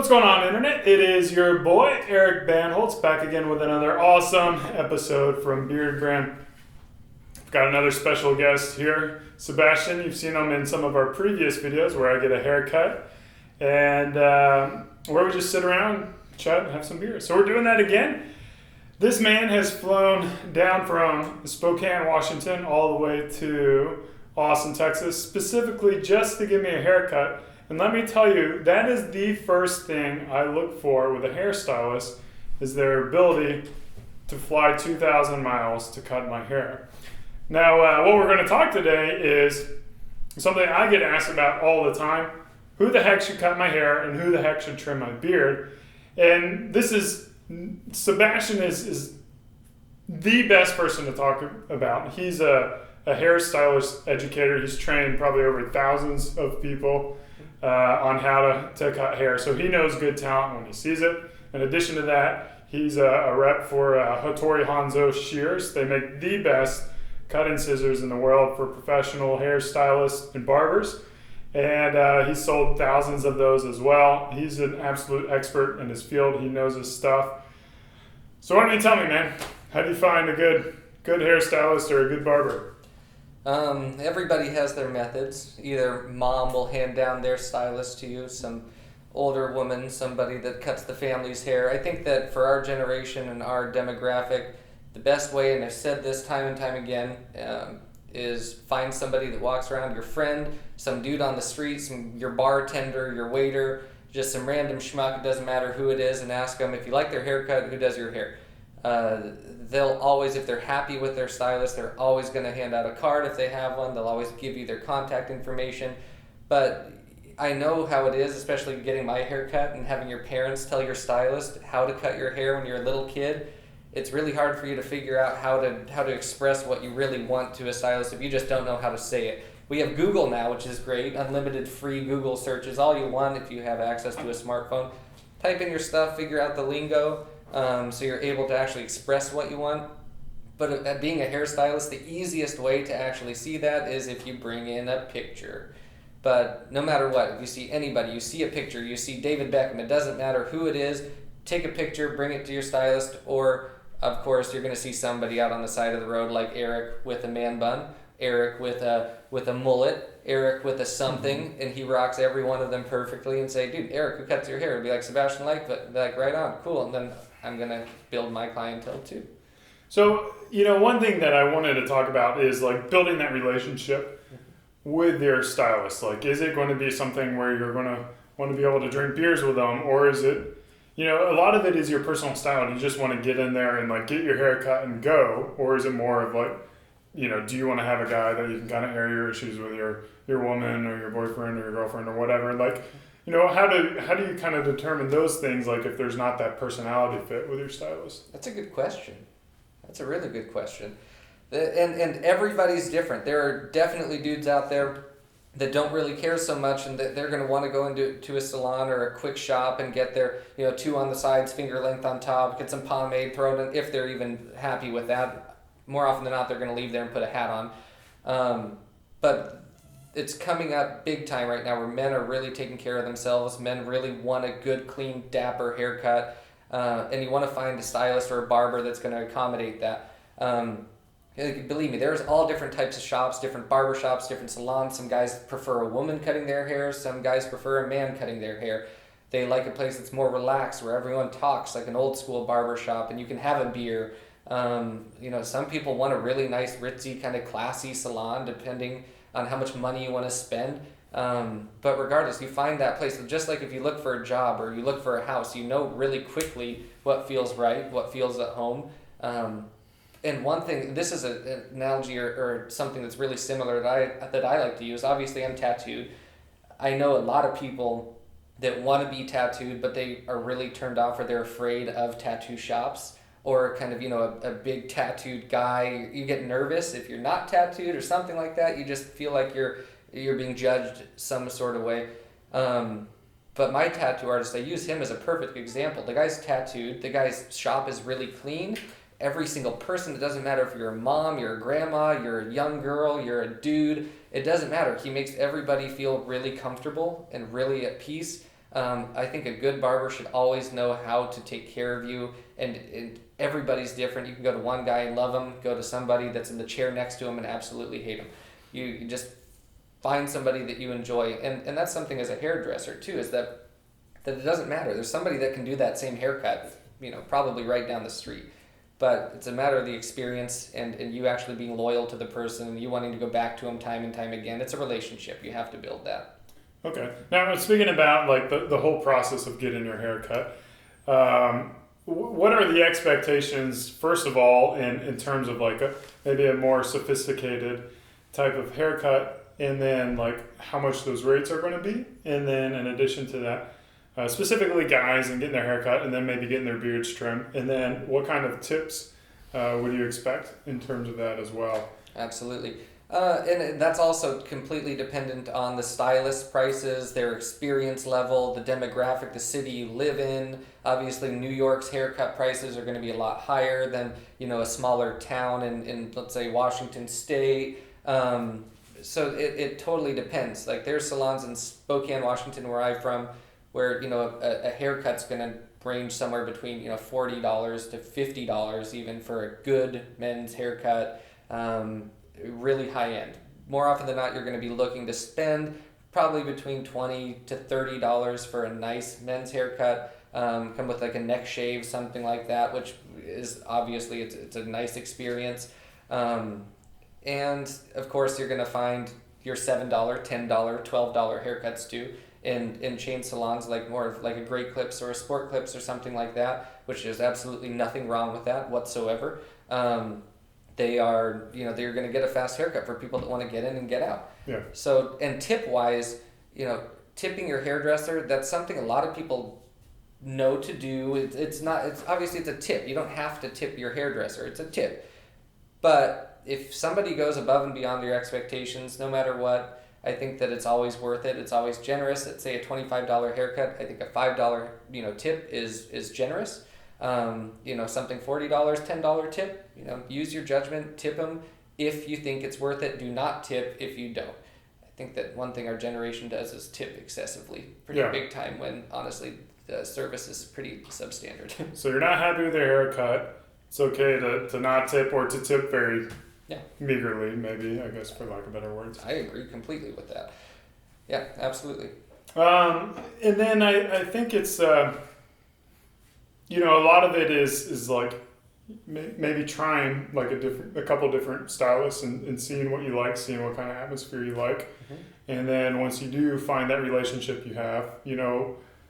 What's going on, Internet? It is your boy, Eric Bandholz, back again with another awesome episode from Beardbrand. I've got another special guest here, Sebastian. You've seen him in some of our previous videos where I get a haircut and where we just sit around, chat, and have some beer. So we're doing that again. This man has flown down from Spokane, Washington, all the way to Austin, Texas, specifically just to give me a haircut. And let me tell you, that is the first thing I look for with a hairstylist, is their ability to fly 2,000 miles to cut my hair. Now, what we're going to talk today is something I get asked about all the time. Who the heck should cut my hair and who the heck should trim my beard? And Sebastian is the best person to talk about. He's a hairstylist educator. He's trained probably over thousands of people on how to cut hair. So he knows good talent when he sees it. In addition to that, he's a rep for Hattori Hanzo Shears. They make the best cutting scissors in the world for professional hairstylists and barbers. And he's sold thousands of those as well. He's an absolute expert in his field. He knows his stuff. So why don't you tell me, man, how do you find a good hairstylist or a good barber? Everybody has their methods. Either mom will hand down their stylist to you, some older woman, somebody that cuts the family's hair. I think that for our generation and our demographic, the best way, and I've said this time and time again, is find somebody that walks around, your friend, some dude on the street, your bartender, your waiter, just some random schmuck, it doesn't matter who it is, and ask them if you like their haircut, who does your hair. They'll always, if they're happy with their stylist, they're always going to hand out a card if they have one. They'll always give you their contact information. But I know how it is, especially getting my hair cut and having your parents tell your stylist how to cut your hair when you're a little kid. It's really hard for you to figure out how to express what you really want to a stylist if you just don't know how to say it. We have Google now, which is great. Unlimited free Google searches. All you want if you have access to a smartphone. Type in your stuff, figure out the lingo. So you're able to actually express what you want. But at being a hairstylist, the easiest way to actually see that is if you bring in a picture. But no matter what, if you see anybody, you see a picture, you see David Beckham, it doesn't matter who it is, take a picture, bring it to your stylist, or of course you're going to see somebody out on the side of the road like Eric with a man bun, Eric with a mullet, Eric with a something, and he rocks every one of them perfectly, and say, dude, Eric, who cuts your hair? It'd be like Sebastian Lightfoot, be like, right on, cool, and then I'm going to build my clientele too. So, one thing that I wanted to talk about is like building that relationship with your stylist. Like, is it going to be something where you're going to want to be able to drink beers with them, or is it, a lot of it is your personal style and you just want to get in there and like get your hair cut and go, or is it more of like, do you want to have a guy that you can kind of air your issues with your woman or your boyfriend or your girlfriend or whatever? Like, how do you kind of determine those things, like if there's not that personality fit with your stylist? That's a good question. That's a really good question. And everybody's different. There are definitely dudes out there that don't really care so much and that they're going to want to go into a salon or a quick shop and get their, two on the sides, finger length on top, get some pomade, throw it in, if they're even happy with that. More often than not, they're going to leave there and put a hat on. But it's coming up big time right now where men are really taking care of themselves. Men really want a good, clean, dapper haircut. And you want to find a stylist or a barber that's going to accommodate that. Believe me, there's all different types of shops, different barber shops, different salons. Some guys prefer a woman cutting their hair. Some guys prefer a man cutting their hair. They like a place that's more relaxed where everyone talks, like an old school barber shop, and you can have a beer. Some people want a really nice, ritzy, kind of classy salon, depending on how much money you want to spend. But regardless, you find that place. Just like if you look for a job or you look for a house, you know really quickly what feels right, what feels at home. And one thing, this is an analogy or something that's really similar that I like to use. Obviously, I'm tattooed. I know a lot of people that want to be tattooed, but they are really turned off or they're afraid of tattoo shops. Or kind of, a big tattooed guy. You get nervous if you're not tattooed or something like that. You just feel like you're being judged some sort of way. But my tattoo artist, I use him as a perfect example. The guy's tattooed. The guy's shop is really clean. Every single person, it doesn't matter if you're a mom, you're a grandma, you're a young girl, you're a dude. It doesn't matter. He makes everybody feel really comfortable and really at peace. I think a good barber should always know how to take care of you, and everybody's different. You can go to one guy and love him, go to somebody that's in the chair next to him and absolutely hate him. You just find somebody that you enjoy, and that's something as a hairdresser too, is that it doesn't matter. There's somebody that can do that same haircut, probably right down the street. But it's a matter of the experience and you actually being loyal to the person and you wanting to go back to them time and time again. It's a relationship. You have to build that. Okay. Now, speaking about like the whole process of getting your hair cut, what are the expectations, first of all, in terms of like maybe a more sophisticated type of haircut, and then like how much those rates are going to be? And then in addition to that, specifically guys and getting their hair cut and then maybe getting their beards trimmed, and then what kind of tips would you expect in terms of that as well? Absolutely. And that's also completely dependent on the stylist prices, their experience level, the demographic, the city you live in. Obviously, New York's haircut prices are going to be a lot higher than a smaller town in let's say Washington State. So it totally depends. Like there's salons in Spokane, Washington, where I'm from, where a haircut's going to range somewhere between $40 to $50 even for a good men's haircut. Really high end. More often than not, you're going to be looking to spend probably between $20 to $30 for a nice men's haircut. Come with like a neck shave, something like that, which is obviously it's a nice experience. And of course, you're going to find your $7, $10, $12 haircuts too in chain salons, like more of like a Great Clips or a Sport Clips or something like that, which there's absolutely nothing wrong with that whatsoever. They are, they're going to get a fast haircut for people that want to get in and get out. Yeah. So, and tip wise, tipping your hairdresser, that's something a lot of people know to do. It's obviously it's a tip. You don't have to tip your hairdresser. It's a tip. But if somebody goes above and beyond your expectations, no matter what, I think that it's always worth it. It's always generous. Let's say a $25 haircut. I think a $5, tip is generous. Something $40, $10 tip, use your judgment, tip them if you think it's worth it. Do not tip if you don't. I think that one thing our generation does is tip excessively, pretty big time, when honestly the service is pretty substandard. So you're not happy with their haircut. It's okay to not tip or to tip very meagerly, maybe, I guess, for lack of better words. I agree completely with that. Yeah, absolutely. And then I think it's... a lot of it is like maybe trying like a couple different stylists and seeing what you like, seeing what kind of atmosphere you like. Mm-hmm. And then once you do find that relationship you have,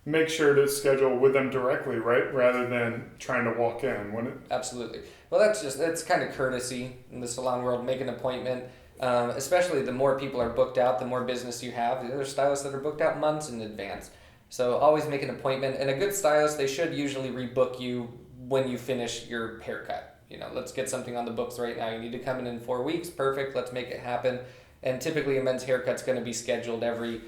make sure to schedule with them directly, right? Rather than trying to walk in. Absolutely. Well, that's kind of courtesy in the salon world. Make an appointment. Especially the more people are booked out, the more business you have. There's stylists that are booked out months in advance. So always make an appointment, and a good stylist, they should usually rebook you when you finish your haircut. Let's get something on the books right now. You need to come in 4 weeks. Perfect. Let's make it happen. And typically a men's haircut's going to be scheduled every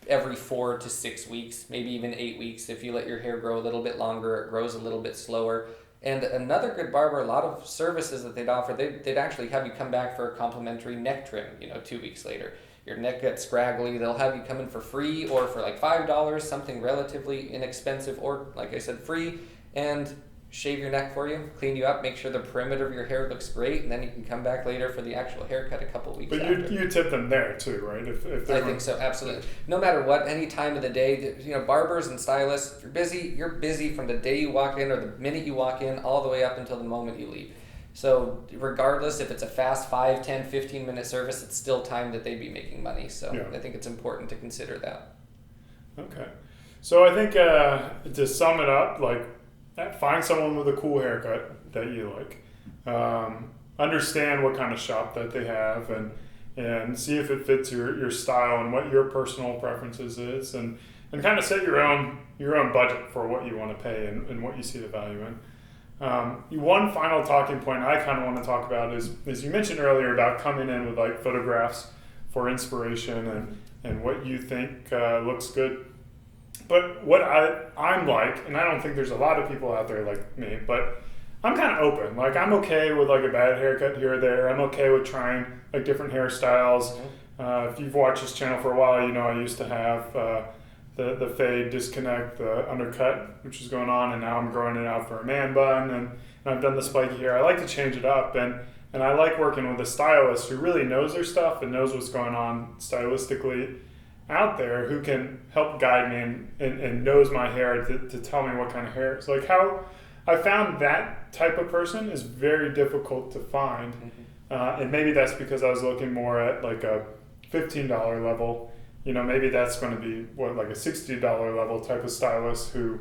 4 to 6 weeks, maybe even 8 weeks. If you let your hair grow a little bit longer, it grows a little bit slower. And another good barber, a lot of services that they'd offer, they'd actually have you come back for a complimentary neck trim, 2 weeks later. Your neck gets scraggly, they'll have you come in for free or for like $5, something relatively inexpensive, or like I said, free, and shave your neck for you, clean you up, make sure the perimeter of your hair looks great, and then you can come back later for the actual haircut a couple weeks after. But you tip them there too, right? If I think so, absolutely. No matter what, any time of the day, barbers and stylists, if you're busy from the day you walk in or the minute you walk in all the way up until the moment you leave. So regardless if it's a fast 5, 10, 15-minute service, it's still time that they'd be making money. So I think it's important to consider that. Okay. So I think to sum it up, find someone with a cool haircut that you like. Understand what kind of shop that they have and see if it fits your style and what your personal preferences is, and kind of set your own budget for what you want to pay and what you see the value in. One final talking point I kind of want to talk about is you mentioned earlier about coming in with like photographs for inspiration and what you think looks good. But what I'm like, and I don't think there's a lot of people out there like me, but I'm kind of open. Like I'm okay with like a bad haircut here or there. I'm okay with trying like different hairstyles. Mm-hmm. If you've watched this channel for a while, I used to have the fade, disconnect, the undercut, which is going on, and now I'm growing it out for a man bun, and I've done the spiky hair. I like to change it up, and I like working with a stylist who really knows their stuff and knows what's going on stylistically out there, who can help guide me and knows my hair to tell me what kind of hair it's like. How I found that type of person is very difficult to find, and maybe that's because I was looking more at like a $15 level. You know, maybe that's going to be like a $60 level type of stylist who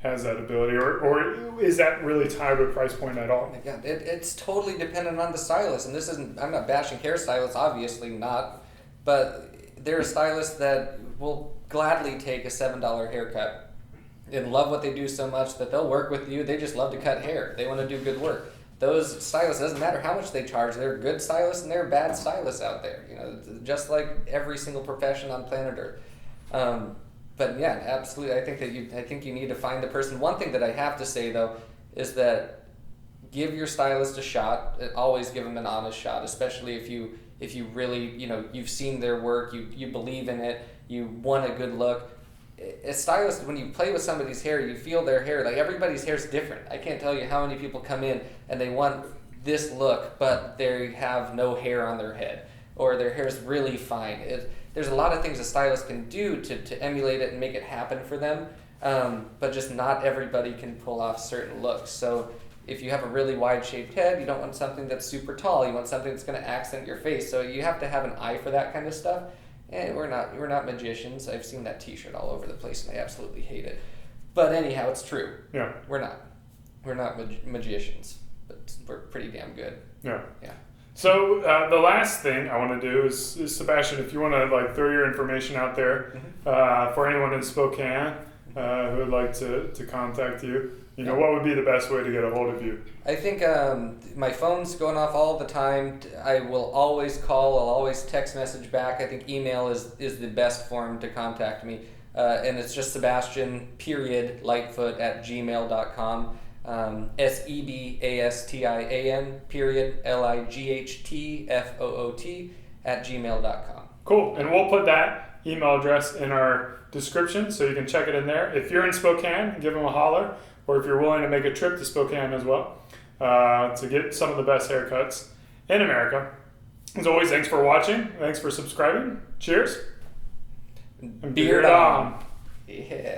has that ability, or is that really tied to a price point at all? Yeah, it's totally dependent on the stylist, and this isn't. I'm not bashing hairstylists, obviously not, but there are stylists that will gladly take a $7 haircut and love what they do so much that they'll work with you. They just love to cut hair. They want to do good work. Those stylists, doesn't matter how much they charge, they're good stylists and they're bad stylists out there. You know, just like every single profession on planet Earth. But yeah, absolutely. I think you need to find the person. One thing that I have to say though is that give your stylist a shot. Always give them an honest shot, especially if you really, you know, you've seen their work, you believe in it, you want a good look. A stylist, when you play with somebody's hair, you feel their hair. Like, everybody's hair is different. I can't tell you how many people come in and they want this look, but they have no hair on their head, or their hair is really fine. There's a lot of things a stylist can do to emulate it and make it happen for them, but just not everybody can pull off certain looks. So if you have a really wide-shaped head, you don't want something that's super tall. You want something that's going to accent your face. So you have to have an eye for that kind of stuff. And we're not magicians. I've seen that T-shirt all over the place, and I absolutely hate it. But anyhow, it's true. Yeah. We're not magicians, but we're pretty damn good. Yeah. Yeah. So the last thing I want to do is Sebastian, if you want to like throw your information out there for anyone in Spokane who would like to contact you, you know, what would be the best way to get a hold of you? I think my phone's going off all the time. I will always call. I'll always text message back. I think email is the best form to contact me. And it's just Sebastian.Lightfoot at gmail.com. Sebastin Lightfoot at gmail.com. Cool. And we'll put that email address in our description so you can check it in there. If you're in Spokane, give them a holler. Or if you're willing to make a trip to Spokane as well to get some of the best haircuts in America. As always, thanks for watching. Thanks for subscribing. Cheers. And Beard on. Yeah.